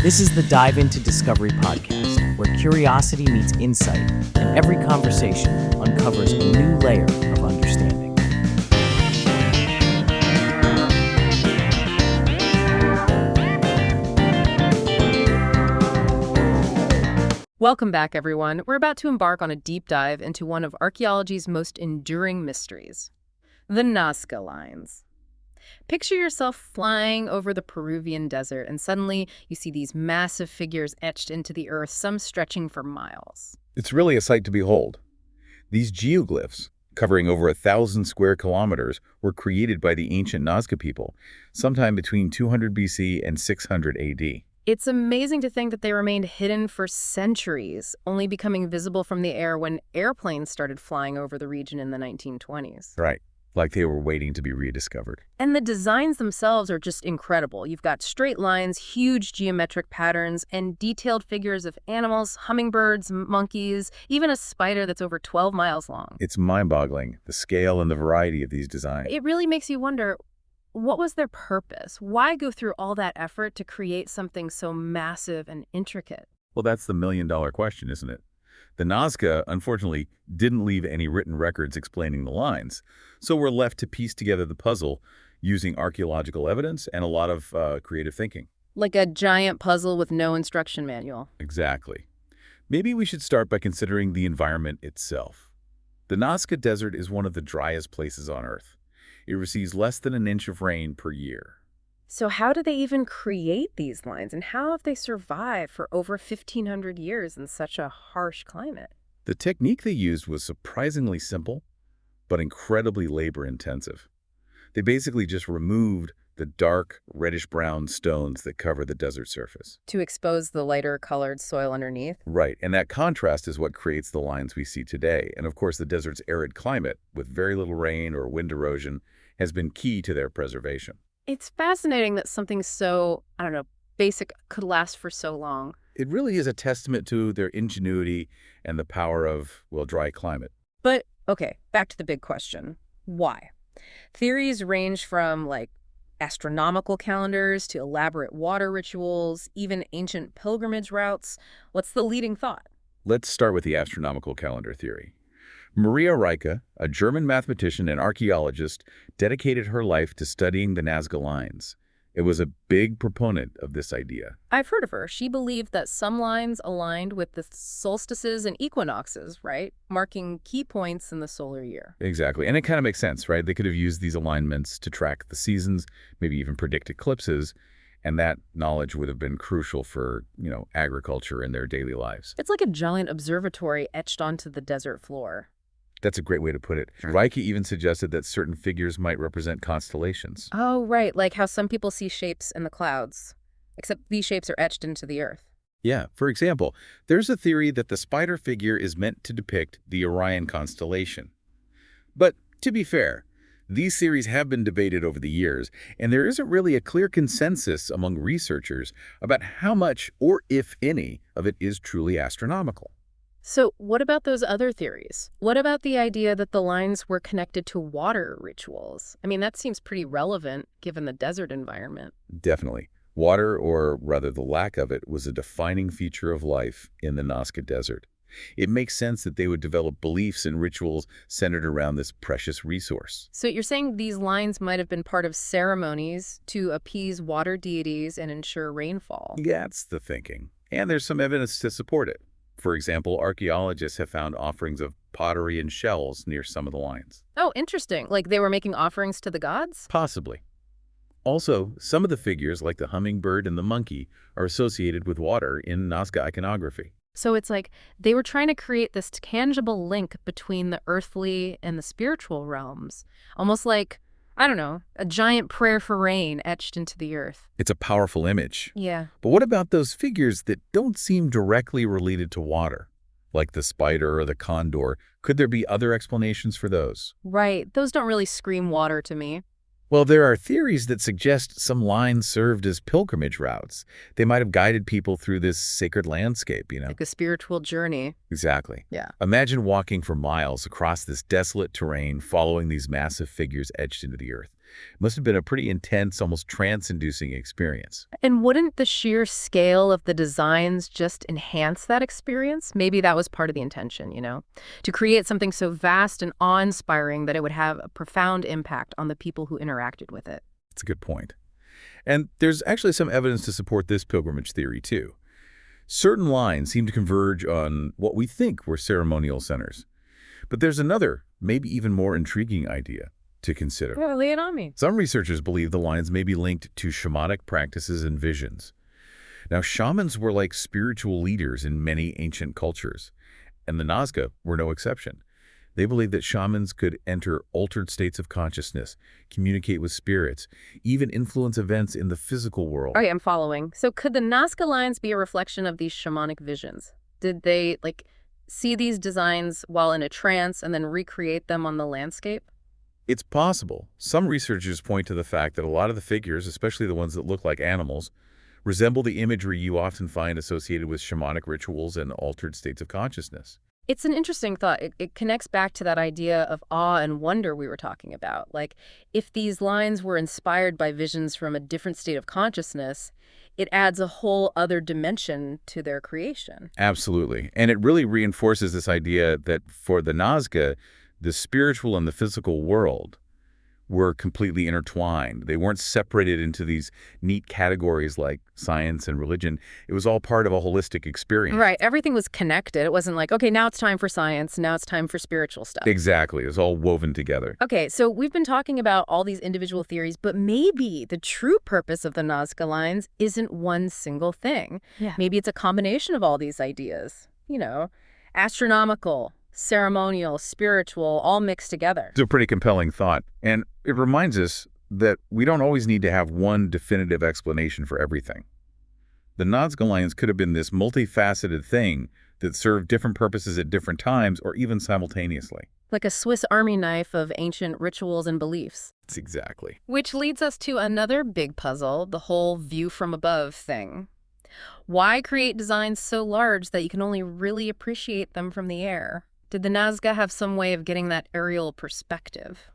This is the Dive Into Discovery podcast, where curiosity meets insight, and every conversation uncovers a new layer of understanding. Welcome back, everyone. We're about to embark on a deep dive into one of archaeology's most enduring mysteries, the Nazca Lines. Picture yourself flying over the Peruvian desert, and suddenly you see these massive figures etched into the earth, some stretching for miles. It's really a sight to behold. These geoglyphs, covering over 1,000 square kilometers, were created by the ancient Nazca people, sometime between 200 BC and 600 AD. It's amazing to think that they remained hidden for centuries, only becoming visible from the air when airplanes started flying over the region in the 1920s. Right, like they were waiting to be rediscovered. And the designs themselves are just incredible. You've got straight lines, huge geometric patterns, and detailed figures of animals, hummingbirds, monkeys, even a spider that's over 12 miles long. It's mind-boggling, the scale and the variety of these designs. It really makes you wonder, what was their purpose? Why go through all that effort to create something so massive and intricate? Well, that's the million-dollar question, isn't it? The Nazca, unfortunately, didn't leave any written records explaining the lines, so we're left to piece together the puzzle using archaeological evidence and a lot of creative thinking. Like a giant puzzle with no instruction manual. Exactly. Maybe we should start by considering the environment itself. The Nazca Desert is one of the driest places on Earth. It receives less than an inch of rain per year. So how do they even create these lines, and how have they survived for over 1,500 years in such a harsh climate? The technique they used was surprisingly simple, but incredibly labor-intensive. They basically just removed the dark, reddish-brown stones that cover the desert surface. To expose the lighter colored soil underneath? Right, and that contrast is what creates the lines we see today. And of course, the desert's arid climate, with very little rain or wind erosion, has been key to their preservation. It's fascinating that something so, basic could last for so long. It really is a testament to their ingenuity and the power of, well, dry climate. But, okay, back to the big question. Why? Theories range from, astronomical calendars to elaborate water rituals, even ancient pilgrimage routes. What's the leading thought? Let's start with the astronomical calendar theory. Maria Rieke, a German mathematician and archaeologist, dedicated her life to studying the Nazca Lines. It was a big proponent of this idea. I've heard of her. She believed that some lines aligned with the solstices and equinoxes, right? Marking key points in the solar year. Exactly. And it kind of makes sense, right? They could have used these alignments to track the seasons, maybe even predict eclipses, and that knowledge would have been crucial for, agriculture in their daily lives. It's like a giant observatory etched onto the desert floor. That's a great way to put it. Sure. Rieke even suggested that certain figures might represent constellations. Oh, right. Like how some people see shapes in the clouds, except these shapes are etched into the earth. Yeah, for example, there's a theory that the spider figure is meant to depict the Orion constellation. But to be fair, these theories have been debated over the years, and there isn't really a clear consensus among researchers about how much, or if any, of it is truly astronomical. So what about those other theories? What about the idea that the lines were connected to water rituals? I mean, that seems pretty relevant given the desert environment. Definitely. Water, or rather the lack of it, was a defining feature of life in the Nazca Desert. It makes sense that they would develop beliefs and rituals centered around this precious resource. So you're saying these lines might have been part of ceremonies to appease water deities and ensure rainfall? That's the thinking. And there's some evidence to support it. For example, archaeologists have found offerings of pottery and shells near some of the lines. Oh, interesting. Like they were making offerings to the gods? Possibly. Also, some of the figures, like the hummingbird and the monkey, are associated with water in Nazca iconography. So it's like they were trying to create this tangible link between the earthly and the spiritual realms. Almost like, a giant prayer for rain etched into the earth. It's a powerful image. Yeah. But what about those figures that don't seem directly related to water? Like the spider or the condor. Could there be other explanations for those? Right. Those don't really scream water to me. Well, there are theories that suggest some lines served as pilgrimage routes. They might have guided people through this sacred landscape, Like a spiritual journey. Exactly. Yeah. Imagine walking for miles across this desolate terrain following these massive figures etched into the earth. It must have been a pretty intense, almost trance-inducing experience. And wouldn't the sheer scale of the designs just enhance that experience? Maybe that was part of the intention, to create something so vast and awe-inspiring that it would have a profound impact on the people who interacted with it. That's a good point. And there's actually some evidence to support this pilgrimage theory, too. Certain lines seem to converge on what we think were ceremonial centers. But there's another, maybe even more intriguing idea to consider. Well, lay it on me. Some researchers believe the lines may be linked to shamanic practices and visions. Now, shamans were like spiritual leaders in many ancient cultures, and the Nazca were no exception. They believed that shamans could enter altered states of consciousness, communicate with spirits, even influence events in the physical world. Okay, I'm following. So could the Nazca Lines be a reflection of these shamanic visions? Did they, see these designs while in a trance and then recreate them on the landscape? It's possible. Some researchers point to the fact that a lot of the figures, especially the ones that look like animals, resemble the imagery you often find associated with shamanic rituals and altered states of consciousness. It's an interesting thought. It connects back to that idea of awe and wonder we were talking about. If these lines were inspired by visions from a different state of consciousness, it adds a whole other dimension to their creation. Absolutely. And it really reinforces this idea that for the Nazca, the spiritual and the physical world were completely intertwined. They weren't separated into these neat categories like science and religion. It was all part of a holistic experience. Right. Everything was connected. It wasn't like, okay, now it's time for science. Now it's time for spiritual stuff. Exactly. It was all woven together. Okay, so we've been talking about all these individual theories, but maybe the true purpose of the Nazca Lines isn't one single thing. Yeah. Maybe it's a combination of all these ideas. Astronomical, ceremonial, spiritual, all mixed together. It's a pretty compelling thought. And it reminds us that we don't always need to have one definitive explanation for everything. The Nazca Lines could have been this multifaceted thing that served different purposes at different times or even simultaneously. Like a Swiss Army knife of ancient rituals and beliefs. That's exactly. Which leads us to another big puzzle, the whole view from above thing. Why create designs so large that you can only really appreciate them from the air? Did the Nazca have some way of getting that aerial perspective?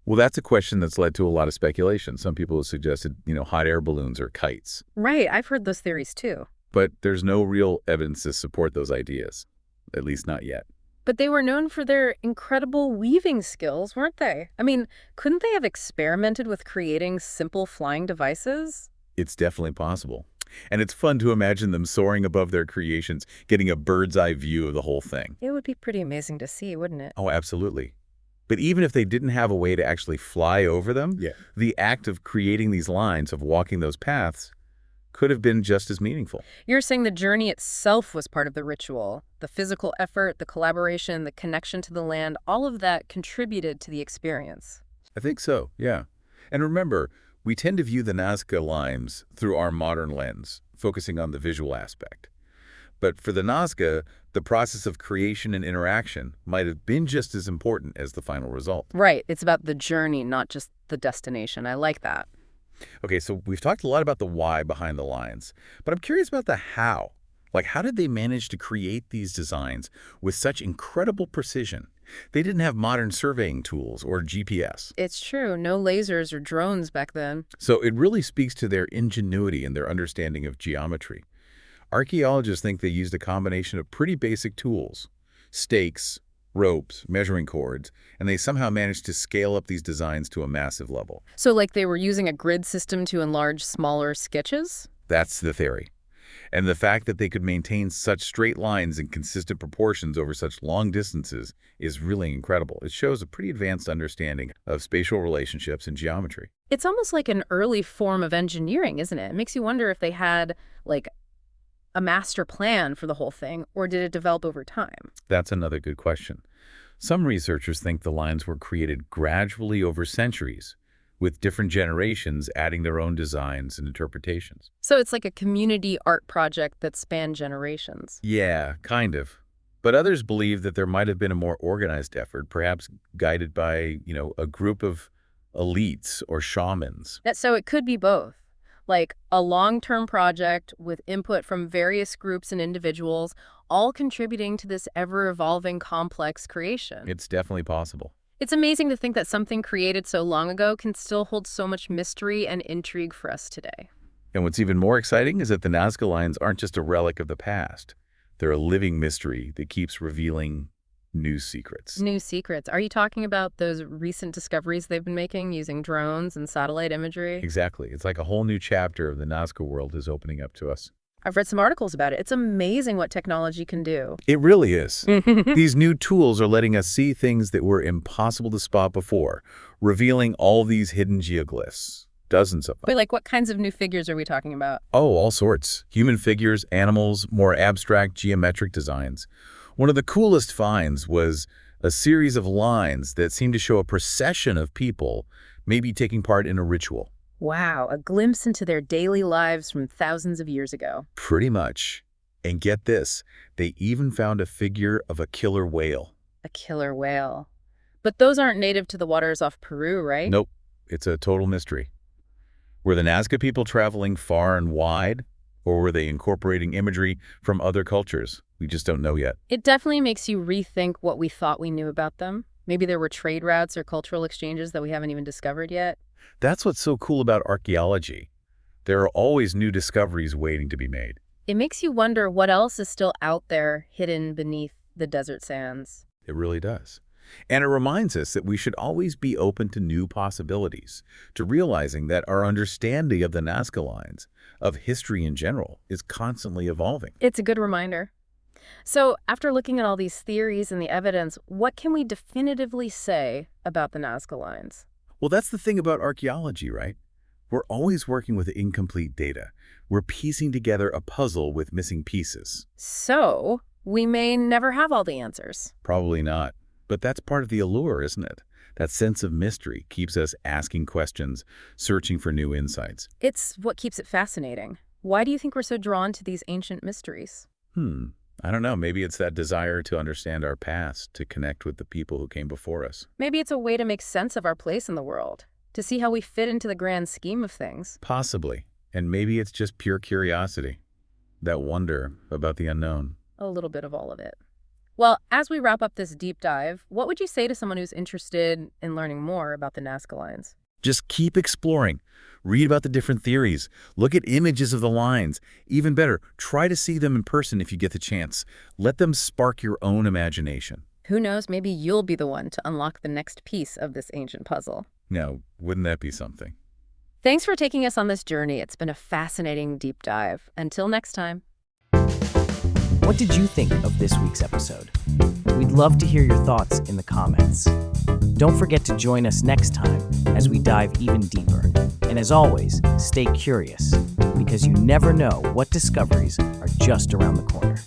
Well, that's a question that's led to a lot of speculation. Some people have suggested, hot air balloons or kites. Right, I've heard those theories too. But there's no real evidence to support those ideas, at least not yet. But they were known for their incredible weaving skills, weren't they? I mean, couldn't they have experimented with creating simple flying devices? It's definitely possible. And it's fun to imagine them soaring above their creations, getting a bird's eye view of the whole thing. It would be pretty amazing to see, wouldn't it? Oh, absolutely. But even if they didn't have a way to actually fly over them, the act of creating these lines, of walking those paths, could have been just as meaningful. You're saying the journey itself was part of the ritual. The physical effort, the collaboration, the connection to the land, all of that contributed to the experience. I think so, yeah. And remember, we tend to view the Nazca Lines through our modern lens, focusing on the visual aspect. But for the Nazca, the process of creation and interaction might have been just as important as the final result. Right. It's about the journey, not just the destination. I like that. Okay, so we've talked a lot about the why behind the lines, but I'm curious about the how. How did they manage to create these designs with such incredible precision? They didn't have modern surveying tools or GPS. It's true. No lasers or drones back then. So it really speaks to their ingenuity and their understanding of geometry. Archaeologists think they used a combination of pretty basic tools, stakes, ropes, measuring cords, and they somehow managed to scale up these designs to a massive level. So they were using a grid system to enlarge smaller sketches? That's the theory. And the fact that they could maintain such straight lines and consistent proportions over such long distances is really incredible. It shows a pretty advanced understanding of spatial relationships and geometry. It's almost like an early form of engineering, isn't it? It makes you wonder if they had, a master plan for the whole thing, or did it develop over time? That's another good question. Some researchers think the lines were created gradually over centuries, with different generations adding their own designs and interpretations. So it's like a community art project that spanned generations. Yeah, kind of. But others believe that there might have been a more organized effort, perhaps guided by, a group of elites or shamans. So it could be both. Like a long-term project with input from various groups and individuals, all contributing to this ever-evolving complex creation. It's definitely possible. It's amazing to think that something created so long ago can still hold so much mystery and intrigue for us today. And what's even more exciting is that the Nazca Lines aren't just a relic of the past. They're a living mystery that keeps revealing new secrets. New secrets. Are you talking about those recent discoveries they've been making using drones and satellite imagery? Exactly. It's like a whole new chapter of the Nazca world is opening up to us. I've read some articles about it. It's amazing what technology can do. It really is. These new tools are letting us see things that were impossible to spot before, revealing all these hidden geoglyphs. Dozens of them. Wait, like what kinds of new figures are we talking about? Oh, all sorts. Human figures, animals, more abstract geometric designs. One of the coolest finds was a series of lines that seemed to show a procession of people maybe taking part in a ritual. Wow, a glimpse into their daily lives from thousands of years ago. Pretty much. And get this, they even found a figure of a killer whale. A killer whale. But those aren't native to the waters off Peru, right? Nope, it's a total mystery. Were the Nazca people traveling far and wide, or were they incorporating imagery from other cultures? We just don't know yet. It definitely makes you rethink what we thought we knew about them. Maybe there were trade routes or cultural exchanges that we haven't even discovered yet. That's what's so cool about archaeology. There are always new discoveries waiting to be made. It makes you wonder what else is still out there hidden beneath the desert sands. It really does. And it reminds us that we should always be open to new possibilities, to realizing that our understanding of the Nazca Lines, of history in general, is constantly evolving. It's a good reminder. So, after looking at all these theories and the evidence, what can we definitively say about the Nazca Lines? Well, that's the thing about archaeology, right? We're always working with incomplete data. We're piecing together a puzzle with missing pieces. So, we may never have all the answers. Probably not. But that's part of the allure, isn't it? That sense of mystery keeps us asking questions, searching for new insights. It's what keeps it fascinating. Why do you think we're so drawn to these ancient mysteries? I don't know. Maybe it's that desire to understand our past, to connect with the people who came before us. Maybe it's a way to make sense of our place in the world, to see how we fit into the grand scheme of things. Possibly. And maybe it's just pure curiosity, that wonder about the unknown. A little bit of all of it. Well, as we wrap up this deep dive, what would you say to someone who's interested in learning more about the Nazca Lines? Just keep exploring. Read about the different theories. Look at images of the lines. Even better, try to see them in person if you get the chance. Let them spark your own imagination. Who knows, maybe you'll be the one to unlock the next piece of this ancient puzzle. Now, wouldn't that be something? Thanks for taking us on this journey. It's been a fascinating deep dive. Until next time. What did you think of this week's episode? We'd love to hear your thoughts in the comments. Don't forget to join us next time as we dive even deeper. And as always, stay curious, because you never know what discoveries are just around the corner.